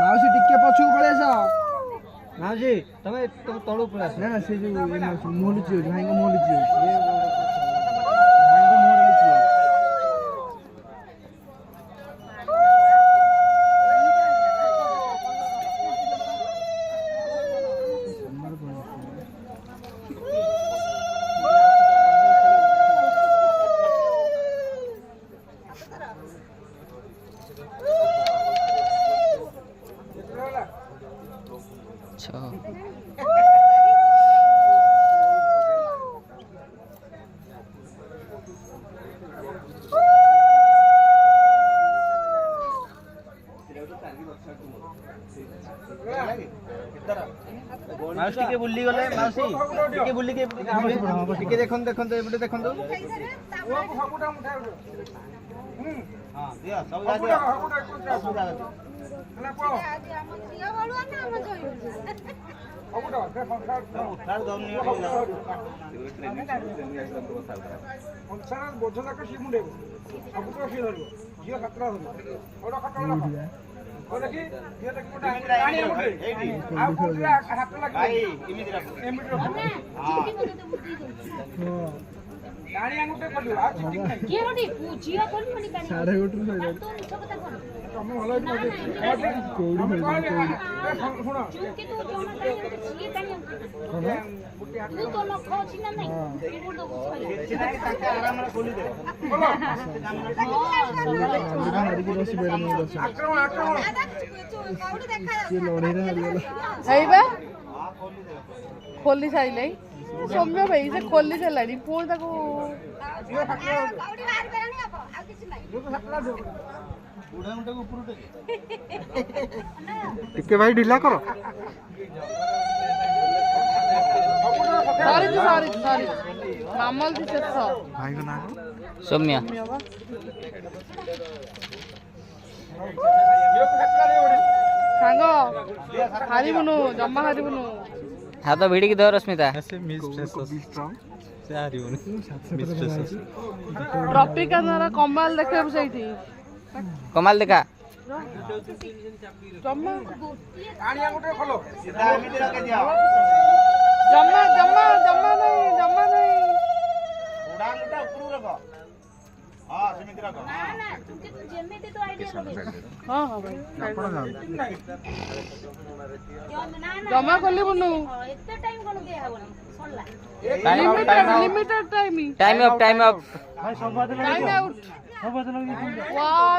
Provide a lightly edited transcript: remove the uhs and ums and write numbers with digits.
ମାଉସୀ ଟିକେ ପଛକୁ ପଳେଇ ଆସ। ମାଉସୀ ତମେ ତଳୁ ପଳେଇ ଆସ। ନା ସେ ଯୋଉ ମୁହଁ ଲୁଚି ଯାଉଛି, ଭାଇଙ୍କ ମୁହଁ ଲୁଚି ଯାଉଛି। माउसी टिके बुल्ली गले माउसी टिके बुल्ली के टिके देखन देखन एबटे देखन तो हां दिया सब जा दिया सब जा हला को हम जिया बळुआ ना हम जोई अबुटा उठार दमनी संसार बोझला का शिमुंडे अबुटा शी धरबो जिया खतरा धरबो ओडा खतरा ओ देखी ये देखी मोटा रानी मुंडे एडी आ कोठरा हाथ लाग भाई इमिति रखो हां गाड़ी अंगुटे पडू आ चिटिंग नहीं के रोडी पूजिया कोन मनी कानी साडे गोटू सही तो निछ कथा कोन तमे भलो कोडी कोडी सुनो चुकी तू जोना कानी छिए कानी तू तो नख अछि ना नहीं के बोल दो कुछ नहीं ताके आराम रे खोली दे बोलो मारी के बस बेड में बस आक्रमण आक्रमण काउडी देखा ये लड़े रे हरिगला हेबा खोली साइले सौम्य भाई से खोली चलानी पुणी ताको टिके भाई ढिला करो। सॉरी सॉरी सॉरी मामल थी से भाई का नाम सौम्या सांग हारिबुनु जम्मा हारिबुनु हाथ भिड़ी की धर रश्मिता ट्रॉफी का नारा कमाल देखे सही कमाल देखा जम्मा आनिया गुटे खोलो सीधा एमिति रखे दिया जम्मा जम्मा जम्मा नहीं उड़ानटा ऊपर रखो हां सेमिति रखो ना ना तुमके तो जेमेते तो आईडिया लगे हां हां भाई आपण जाओ ना ना जम्मा करले बनु एते टाइम कोन दे हबन सरला limited time time up time out 1